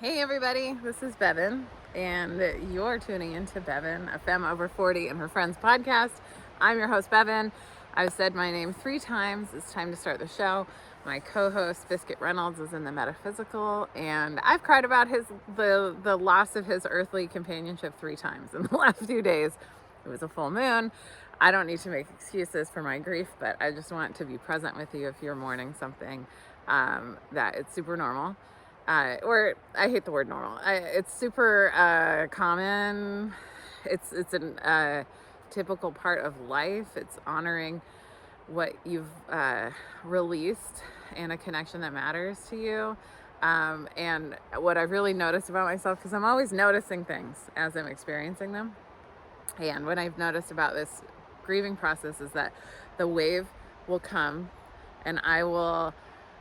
Hey everybody, this is Bevin, and you're tuning into Bevin, a femme over 40 and her friends podcast. I'm your host, Bevin. I've said my name 3 times. It's time to start the show. My co-host, Biscuit Reynolds, is in the metaphysical, and I've cried about the loss of his earthly companionship 3 times in the last few days. It was a full moon. I don't need to make excuses for my grief, but I just want to be present with you if you're mourning something that it's super normal. Or I hate the word normal. It's super common. It's a typical part of life. It's honoring what you've released and a connection that matters to you. And what I've really noticed about myself, because I'm always noticing things as I'm experiencing them. And what I've noticed about this grieving process is that the wave will come and I will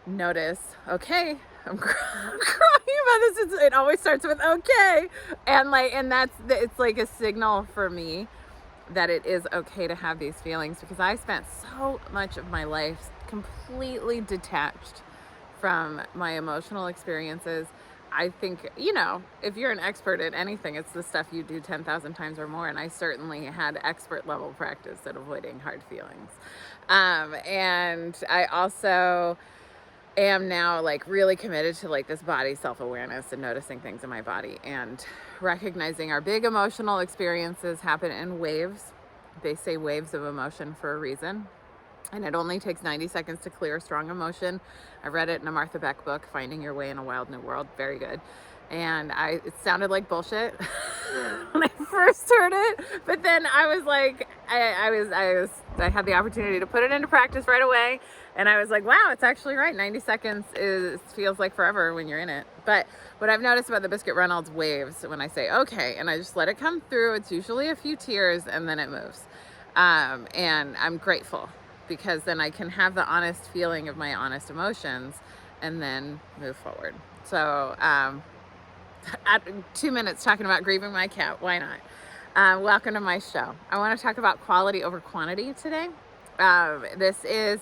notice, okay, I'm crying about this. It always starts with okay, and it's like a signal for me that it is okay to have these feelings, because I spent so much of my life completely detached from my emotional experiences. I think, if you're an expert at anything, it's the stuff you do 10,000 times or more. And I certainly had expert level practice at avoiding hard feelings. And I also am now like really committed to like this body self-awareness and noticing things in my body and recognizing our big emotional experiences happen in waves. They say waves of emotion for a reason. And it only takes 90 seconds to clear a strong emotion. I read it in a Martha Beck book, Finding Your Way in a Wild New World. Very good. And it sounded like bullshit when I first heard it, but then I was like, I had the opportunity to put it into practice right away, and I was like, wow, it's actually right. 90 seconds feels like forever when you're in it. But what I've noticed about the Biscuit Reynolds waves, when I say okay, and I just let it come through, it's usually a few tears, and then it moves. And I'm grateful, because then I can have the honest feeling of my honest emotions and then move forward. So, at 2 minutes talking about grieving my cat, why not? Welcome to my show. I want to talk about quality over quantity today. It's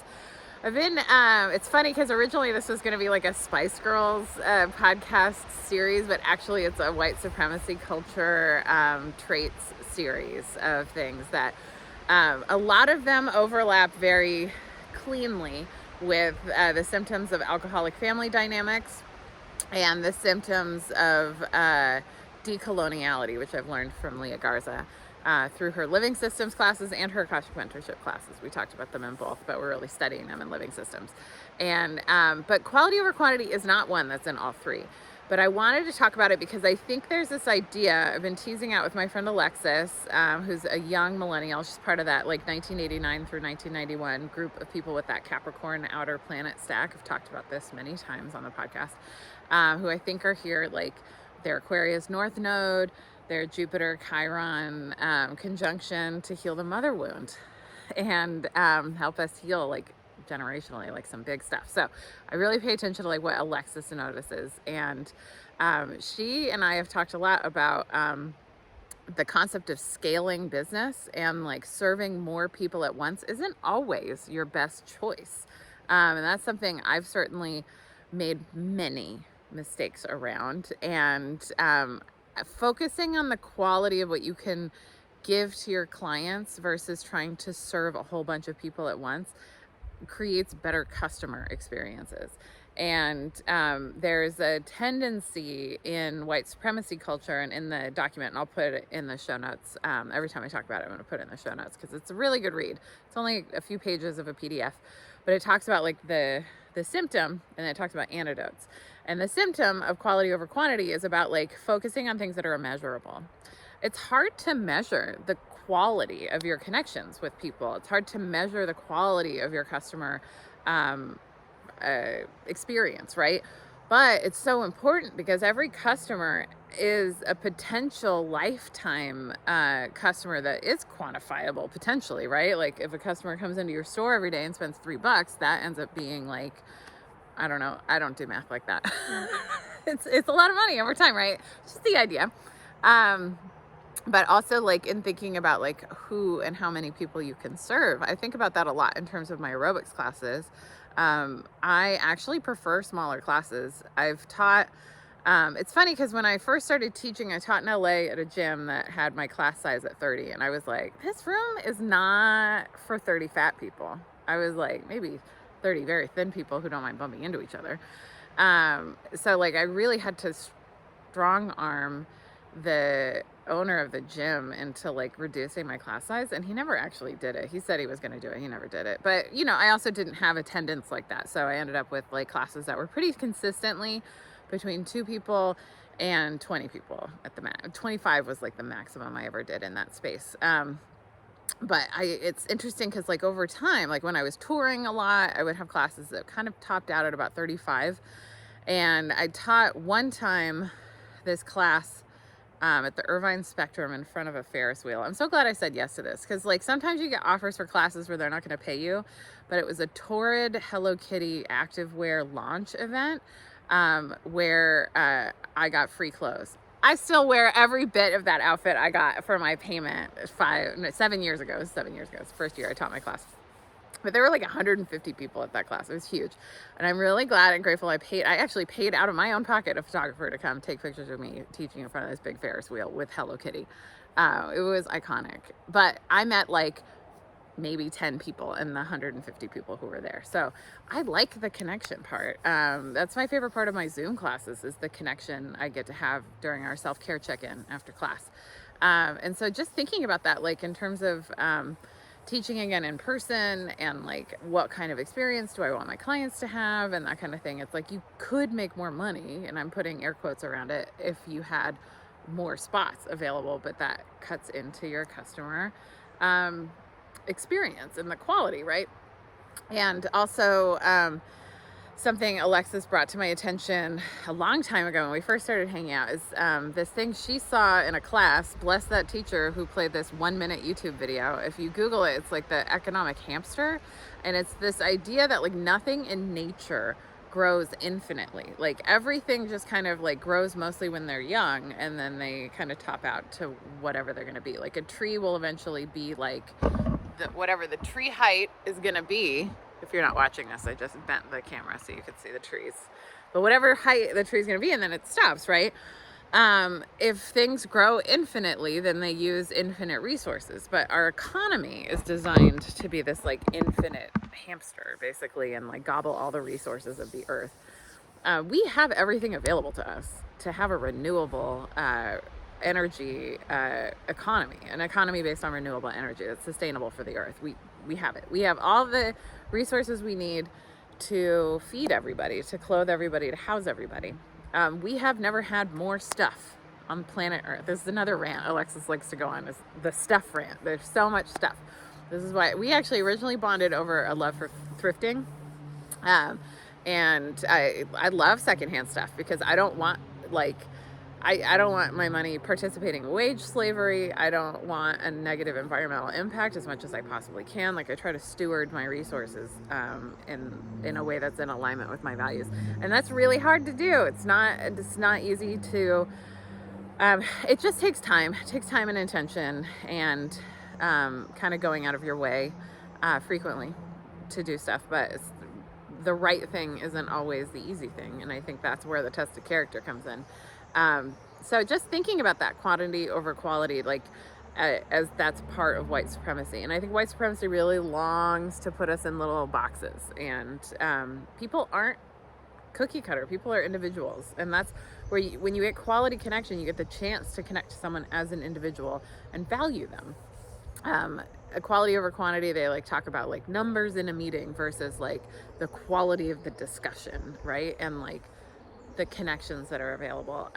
funny because originally this was going to be like a Spice Girls podcast series, but actually it's a white supremacy culture traits series of things that a lot of them overlap very cleanly with the symptoms of alcoholic family dynamics and the symptoms of decoloniality, which I've learned from Leah Garza through her living systems classes and her Akashic mentorship classes. We talked about them in both, but we're really studying them in living systems. And but quality over quantity is not one that's in all three. But I wanted to talk about it because I think there's this idea I've been teasing out with my friend Alexis, who's a young millennial. She's part of that like 1989 through 1991 group of people with that Capricorn outer planet stack. I've talked about this many times on the podcast, who I think are here like their Aquarius North Node, their Jupiter Chiron conjunction to heal the mother wound and help us heal like generationally, like some big stuff. So I really pay attention to like what Alexis notices, and she and I have talked a lot about the concept of scaling business, and like serving more people at once isn't always your best choice, and that's something I've certainly made many mistakes around, and focusing on the quality of what you can give to your clients versus trying to serve a whole bunch of people at once creates better customer experiences. And there's a tendency in white supremacy culture, and in the document, and I'll put it in the show notes. Every time I talk about it, I'm going to put it in the show notes because it's a really good read. It's only a few pages of a PDF, but it talks about like the symptom, and then it talks about antidotes. And the symptom of quality over quantity is about like focusing on things that are immeasurable. It's hard to measure the quality of your connections with people. It's hard to measure the quality of your customer experience, right? But it's so important because every customer is a potential lifetime customer that is quantifiable potentially, right? Like if a customer comes into your store every day and spends $3, that ends up being like, I don't know, I don't do math like that. It's a lot of money over time, right? Just the idea. But also like in thinking about like who and how many people you can serve, I think about that a lot in terms of my aerobics classes. I actually prefer smaller classes. I've taught It's funny because when I first started teaching, I taught in LA at a gym that had my class size at 30. And I was like, this room is not for 30 fat people. I was like, maybe 30 very thin people who don't mind bumping into each other. So like I really had to strong arm the owner of the gym into like reducing my class size, and he never actually did it. He said he was going to do it. He never did it. But I also didn't have attendance like that. So I ended up with like classes that were pretty consistently between 2 people and 20 people at the max. 25 was like the maximum I ever did in that space. But it's interesting because like over time, like when I was touring a lot, I would have classes that kind of topped out at about 35. And I taught one time this class at the Irvine Spectrum in front of a Ferris wheel. I'm so glad I said yes to this because like sometimes you get offers for classes where they're not going to pay you, but it was a Torrid Hello Kitty activewear launch event where I got free clothes. I still wear every bit of that outfit I got for my payment 7 years ago. It was 7 years ago. It was the first year I taught my class. But there were like 150 people at that class. It was huge. And I'm really glad and grateful I actually paid out of my own pocket a photographer to come take pictures of me teaching in front of this big Ferris wheel with Hello Kitty. It was iconic. But I met like maybe 10 people in the 150 people who were there. So I like the connection part. That's my favorite part of my Zoom classes is the connection I get to have during our self-care check-in after class. And so just thinking about that, like in terms of teaching again in person and like what kind of experience do I want my clients to have and that kind of thing. It's like you could make more money, and I'm putting air quotes around it, if you had more spots available, but that cuts into your customer experience and the quality, right? And also something Alexis brought to my attention a long time ago when we first started hanging out is this thing she saw in a class. Bless that teacher who played this 1-minute YouTube video. If you Google it, it's like the economic hamster. And it's this idea that like nothing in nature grows infinitely. Like everything just kind of like grows mostly when they're young, and then they kind of top out to whatever they're going to be. Like a tree will eventually be like whatever the tree height is going to be. If you're not watching this, I just bent the camera so you could see the trees. But whatever height the tree's going to be, and then it stops, right? If things grow infinitely, then they use infinite resources. But our economy is designed to be this like infinite hamster, basically, and like gobble all the resources of the earth. We have everything available to us to have a renewable energy economy, an economy based on renewable energy that's sustainable for the earth. We have it. We have all the resources we need to feed everybody, to clothe everybody, to house everybody. We have never had more stuff on planet Earth. This is another rant Alexis likes to go on, is the stuff rant. There's so much stuff. This is why we actually originally bonded over a love for thrifting. And I love secondhand stuff because I don't want I don't want my money participating in wage slavery. I don't want a negative environmental impact as much as I possibly can. Like I try to steward my resources in a way that's in alignment with my values. And that's really hard to do. It's not easy to, it just takes time. It takes time and intention and kind of going out of your way frequently to do stuff. But the right thing isn't always the easy thing. And I think that's where the test of character comes in. So just thinking about that quantity over quality, like as that's part of white supremacy. And I think white supremacy really longs to put us in little boxes, and people aren't cookie cutter. People are individuals, and that's where when you get quality connection, you get the chance to connect to someone as an individual and value them. Equality over quantity, they like talk about like numbers in a meeting versus like the quality of the discussion, right? And like the connections that are available.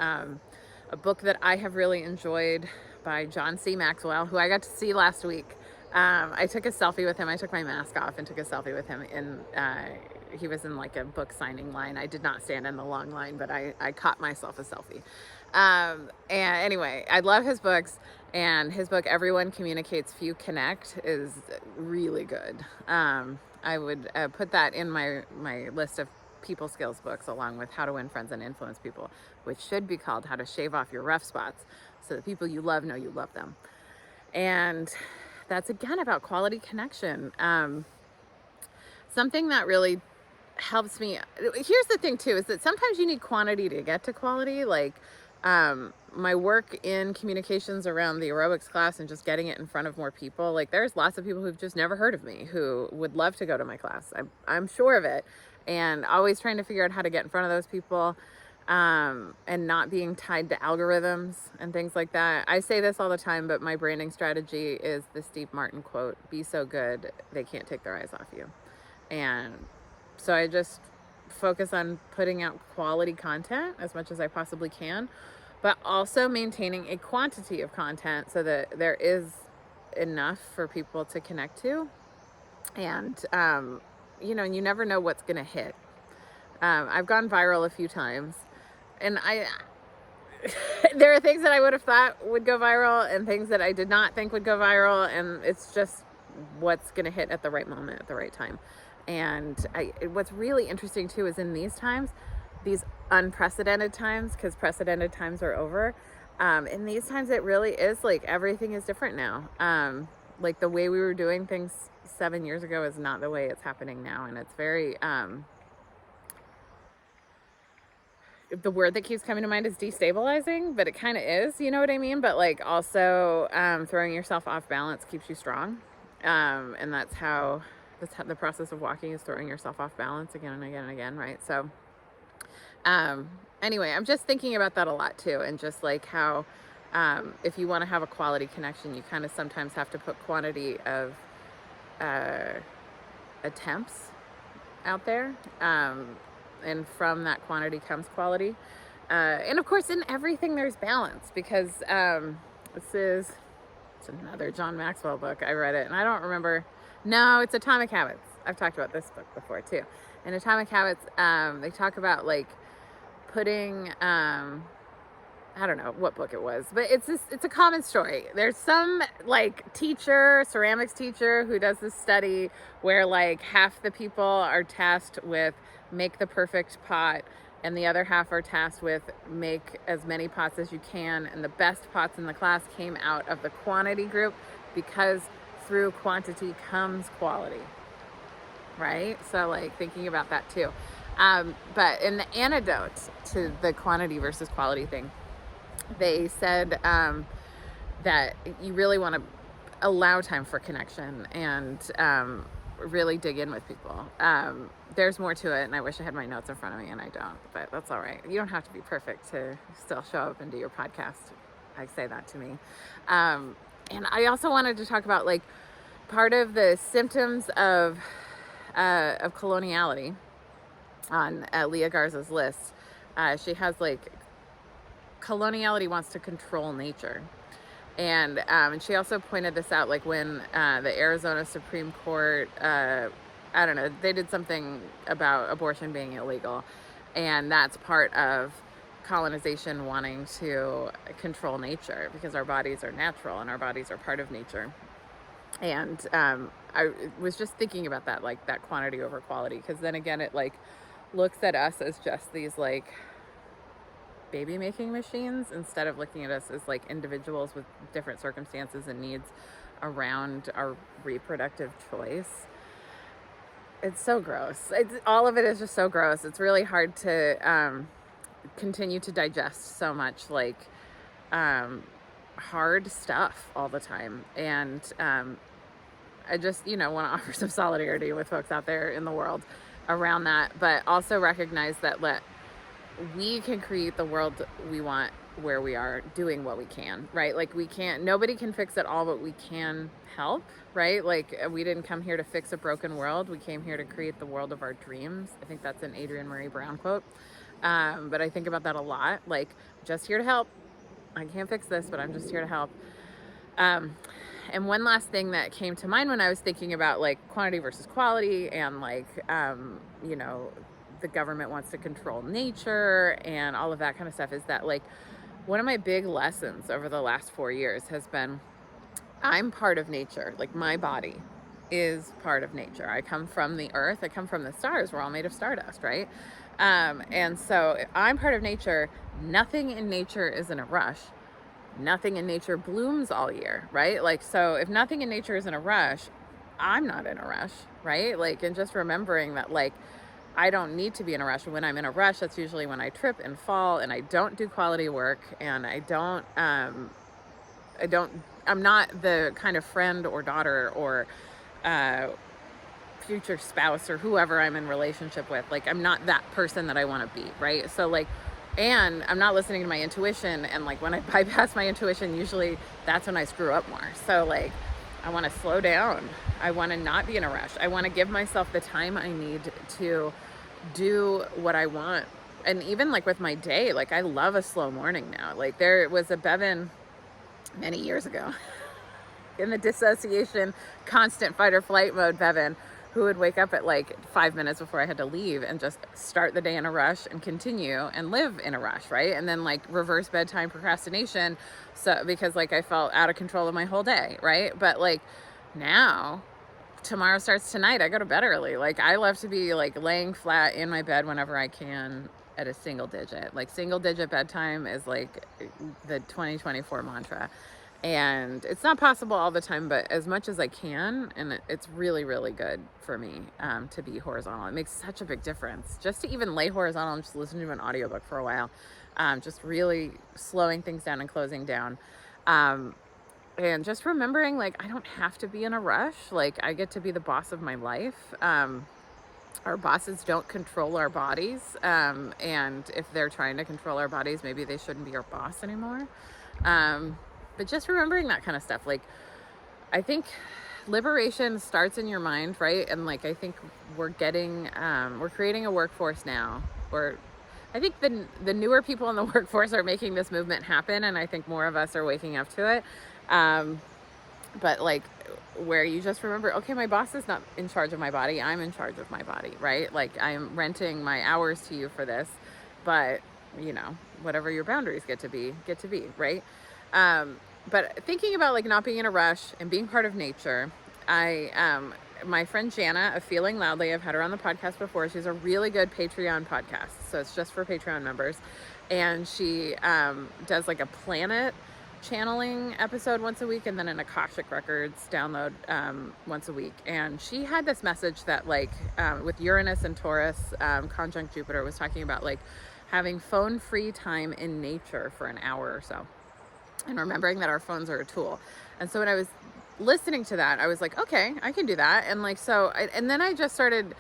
A book that I have really enjoyed by John C. Maxwell, who I got to see last week. I took a selfie with him. I took my mask off and took a selfie with him. He was in like a book signing line. I did not stand in the long line, but I caught myself a selfie. And anyway, I love his books, and his book, Everyone Communicates, Few Connect, is really good. I would put that in my list of people skills books, along with How to Win Friends and Influence People, which should be called How to Shave Off Your Rough Spots so that people you love know you love them. And that's again about quality connection. Something that really helps me. Here's the thing too, is that sometimes you need quantity to get to quality. Like my work in communications around the aerobics class and just getting it in front of more people. Like there's lots of people who've just never heard of me who would love to go to my class. I'm sure of it. And always trying to figure out how to get in front of those people, and not being tied to algorithms and things like that. I say this all the time, but my branding strategy is the Steve Martin quote, "Be so good, they can't take their eyes off you." And so I just focus on putting out quality content as much as I possibly can, but also maintaining a quantity of content so that there is enough for people to connect to. And, and you never know what's going to hit. I've gone viral a few times, and there are things that I would have thought would go viral and things that I did not think would go viral. And it's just what's going to hit at the right moment, at the right time. And what's really interesting too is in these times, these unprecedented times, because precedented times are over. In these times, it really is like everything is different now. Like the way we were doing things 7 years ago is not the way it's happening now. And it's very, the word that keeps coming to mind is destabilizing, but it kind of is, you know what I mean? But like also throwing yourself off balance keeps you strong. And that's how the process of walking is, throwing yourself off balance again and again and again, right? So anyway, I'm just thinking about that a lot too. And just like how if you want to have a quality connection, you kind of sometimes have to put quantity of attempts out there. And from that quantity comes quality. And of course, in everything there's balance, because it's another John Maxwell book. I read it and I don't remember. No, it's Atomic Habits. I've talked about this book before too. In Atomic Habits, they talk about like putting, I don't know what book it was, but it's a common story. There's some like ceramics teacher who does this study where like half the people are tasked with make the perfect pot and the other half are tasked with make as many pots as you can. And the best pots in the class came out of the quantity group, because through quantity comes quality, right? So like thinking about that too. But in the antidote to the quantity versus quality thing, they said that you really want to allow time for connection and really dig in with people. There's more to it, and I wish I had my notes in front of me, and I don't, but that's all right. You don't have to be perfect to still show up and do your podcast. I say that to me. And I also wanted to talk about like part of the symptoms of coloniality on Leah Garza's list. She has like coloniality wants to control nature. And she also pointed this out, like when the Arizona Supreme Court, I don't know, they did something about abortion being illegal. And that's part of colonization wanting to control nature, because our bodies are natural and our bodies are part of nature. And I was just thinking about that, like that quantity over quality, because then again, it like looks at us as just these like baby making machines, instead of looking at us as like individuals with different circumstances and needs around our reproductive choice. It's so gross. All of it is just so gross. It's really hard to continue to digest so much like hard stuff all the time. And I just, want to offer some solidarity with folks out there in the world around that, but also recognize that we can create the world we want where we are doing what we can, right? Like nobody can fix it all, but we can help, right? Like we didn't come here to fix a broken world. We came here to create the world of our dreams. I think that's an Adrienne Marie Brown quote. But I think about that a lot. Like, just here to help. I can't fix this, but I'm just here to help. And one last thing that came to mind when I was thinking about like quantity versus quality, and like, the government wants to control nature and all of that kind of stuff, is that like one of my big lessons over the last 4 years has been, I'm part of nature. Like my body is part of nature. I come from the earth. I come from the stars. We're all made of stardust, right? And so I'm part of nature. Nothing in nature is in a rush. Nothing in nature blooms all year, right? Like, so if nothing in nature is in a rush, I'm not in a rush, right? Like, and just remembering that like I don't need to be in a rush. When I'm in a rush, that's usually when I trip and fall and I don't do quality work, and I'm not the kind of friend or daughter or uh, future spouse or whoever I'm in relationship with. Like, I'm not that person that I want to be, right? So like, and I'm not listening to my intuition, and like when I bypass my intuition, usually that's when I screw up more. So like, I want to slow down. I want to not be in a rush. I want to give myself the time I need to do what I want. And even like with my day, like I love a slow morning now. Like there was a Bevan many years ago in the dissociation, constant fight or flight mode Bevan, who would wake up at like 5 minutes before I had to leave and just start the day in a rush and continue and live in a rush, right? And then like reverse bedtime procrastination, so because like I felt out of control of my whole day, right? But like now, tomorrow starts tonight. I go to bed early. Like I love to be like laying flat in my bed whenever I can at a single digit. Like single digit bedtime is like the 2024 mantra. And it's not possible all the time, but as much as I can, and it's really, really good for me to be horizontal. It makes such a big difference. Just to even lay horizontal and just listen to an audiobook for a while, just really slowing things down and closing down. And just remembering, like, I don't have to be in a rush. Like, I get to be the boss of my life. Our bosses don't control our bodies. And if they're trying to control our bodies, maybe they shouldn't be our boss anymore. But just remembering that kind of stuff. Like, I think liberation starts in your mind, right? And like, I think we're creating a workforce now where I think the newer people in the workforce are making this movement happen. And I think more of us are waking up to it. But like, where you just remember, okay, my boss is not in charge of my body. I'm in charge of my body, right? Like I'm renting my hours to you for this, but you know, whatever your boundaries get to be, right? But thinking about like not being in a rush and being part of nature, my friend Jana of Feeling Loudly, I've had her on the podcast before. She's a really good Patreon podcast. So it's just for Patreon members. And she does like a planet channeling episode once a week and then an Akashic Records download once a week. And she had this message that like with Uranus and Taurus conjunct Jupiter, was talking about like having phone free time in nature for an hour or so, and remembering that our phones are a tool. And so when I was listening to that, I was like, okay, I can do that. And like, and then I just started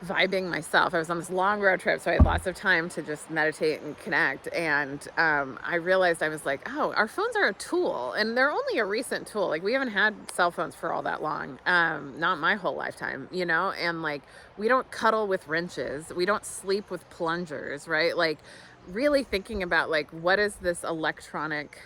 vibing myself. I was on this long road trip, so I had lots of time to just meditate and connect. And I realized, I was like, oh, our phones are a tool, and they're only a recent tool. Like we haven't had cell phones for all that long, not my whole lifetime, you know. And like, we don't cuddle with wrenches, we don't sleep with plungers, right? Like really thinking about like, what is this electronic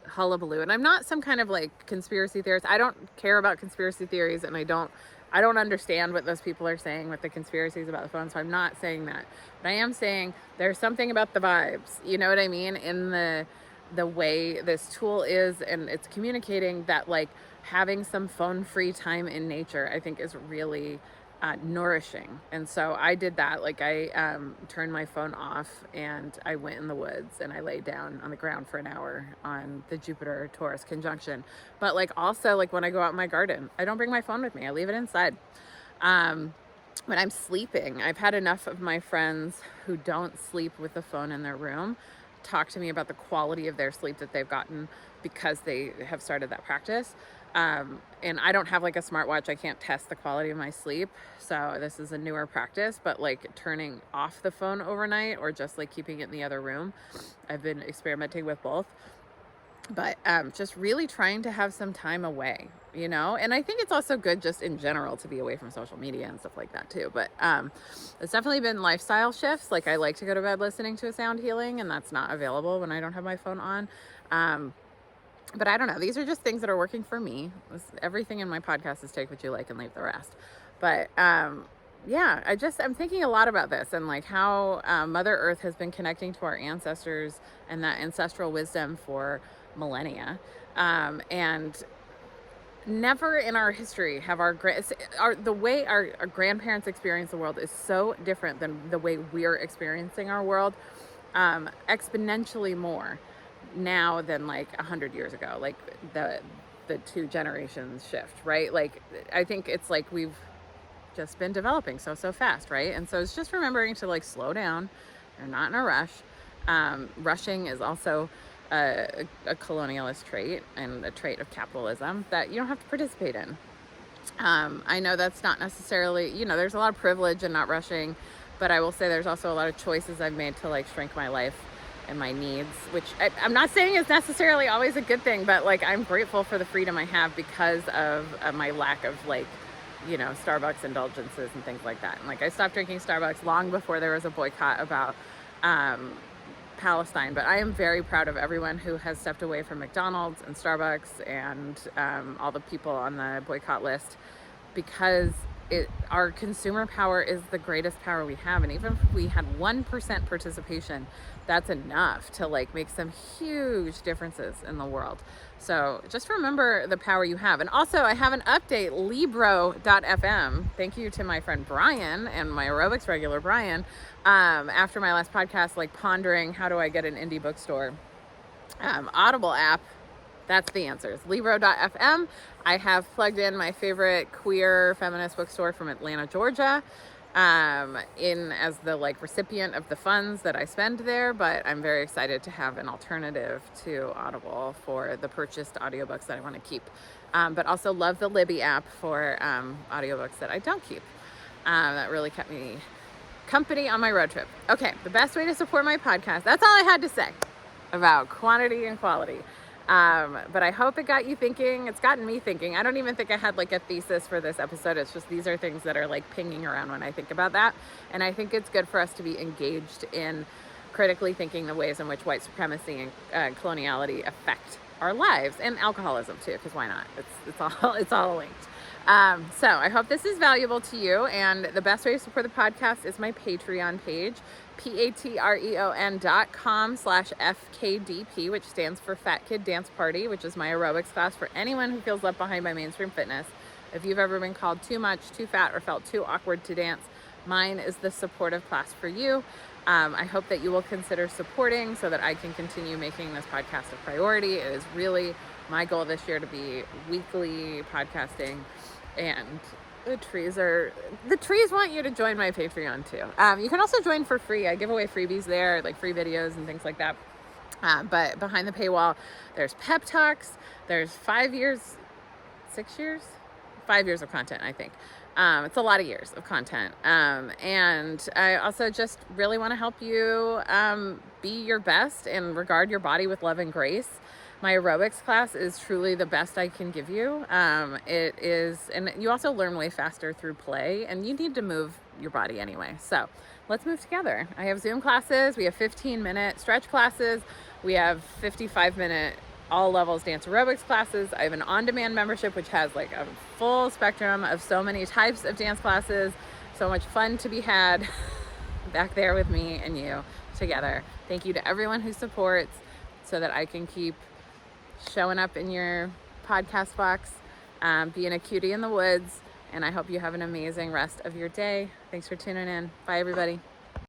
hullabaloo? And I'm not some kind of like conspiracy theorist. I don't care about conspiracy theories, and I don't understand what those people are saying with the conspiracies about the phone. So I'm not saying that, but I am saying there's something about the vibes, you know what I mean, in the way this tool is, and it's communicating that like having some phone free time in nature, I think is really nourishing. And so I did that. Like I turned my phone off and I went in the woods and I laid down on the ground for an hour on the Jupiter Taurus conjunction. But like also like when I go out in my garden, I don't bring my phone with me. I leave it inside. When I'm sleeping, I've had enough of my friends who don't sleep with the phone in their room talk to me about the quality of their sleep that they've gotten because they have started that practice. And I don't have like a smartwatch. I can't test the quality of my sleep. So this is a newer practice, but like turning off the phone overnight or just like keeping it in the other room. I've been experimenting with both, but just really trying to have some time away, you know. And I think it's also good just in general to be away from social media and stuff like that too. But it's definitely been lifestyle shifts. Like I like to go to bed listening to a sound healing, and that's not available when I don't have my phone on. But I don't know. These are just things that are working for me. Everything in my podcast is take what you like and leave the rest. But yeah, I'm thinking a lot about this and like how Mother Earth has been connecting to our ancestors and that ancestral wisdom for millennia. And never in our history have the way our grandparents experience the world is so different than the way we're experiencing our world, exponentially more now than like 100 years ago. Like the two generations shift, right? Like I think it's like we've just been developing so fast, right? And so it's just remembering to like slow down. You're not in a rush. Rushing is also a colonialist trait and a trait of capitalism that you don't have to participate in. I know that's not necessarily, there's a lot of privilege in not rushing, but I will say there's also a lot of choices I've made to like shrink my life and my needs, which I'm not saying is necessarily always a good thing, but like I'm grateful for the freedom I have because of my lack of like, Starbucks indulgences and things like that. And like I stopped drinking Starbucks long before there was a boycott about Palestine, but I am very proud of everyone who has stepped away from McDonald's and Starbucks and all the people on the boycott list, because our consumer power is the greatest power we have. And even if we had 1% participation, that's enough to like make some huge differences in the world. So just remember the power you have. And also I have an update, Libro.fm. Thank you to my friend Brian and my aerobics regular Brian. After my last podcast, like pondering how do I get an indie bookstore, Audible app. That's the answers. Libro.fm. I have plugged in my favorite queer feminist bookstore from Atlanta, Georgia, in as the like recipient of the funds that I spend there. But I'm very excited to have an alternative to Audible for the purchased audiobooks that I want to keep. But also love the Libby app for audiobooks that I don't keep. That really kept me company on my road trip. Okay, the best way to support my podcast. That's all I had to say about quantity and quality. But I hope it got you thinking. It's gotten me thinking. I don't even think I had like a thesis for this episode. It's just these are things that are like pinging around when I think about that. And I think it's good for us to be engaged in critically thinking the ways in which white supremacy and coloniality affect our lives, and alcoholism too, because why not? It's all linked. So I hope this is valuable to you. And the best way to support the podcast is my Patreon page, patreon.com/FKDP, which stands for Fat Kid Dance Party, which is my aerobics class for anyone who feels left behind by mainstream fitness. If you've ever been called too much, too fat, or felt too awkward to dance, mine is the supportive class for you. I hope that you will consider supporting so that I can continue making this podcast a priority. It is really my goal this year to be weekly podcasting, and the trees want you to join my Patreon too. You can also join for free. I give away freebies there, like free videos and things like that. But behind the paywall, there's pep talks. There's 5 years of content, I think. It's a lot of years of content. And I also just really want to help you be your best and regard your body with love and grace. My aerobics class is truly the best I can give you. It is, and you also learn way faster through play, and you need to move your body anyway. So let's move together. I have Zoom classes. We have 15-minute stretch classes. We have 55-minute all levels dance aerobics classes. I have an on-demand membership, which has like a full spectrum of so many types of dance classes. So much fun to be had back there with me and you together. Thank you to everyone who supports so that I can keep showing up in your podcast box, being a cutie in the woods. And I hope you have an amazing rest of your day. Thanks for tuning in. Bye, everybody.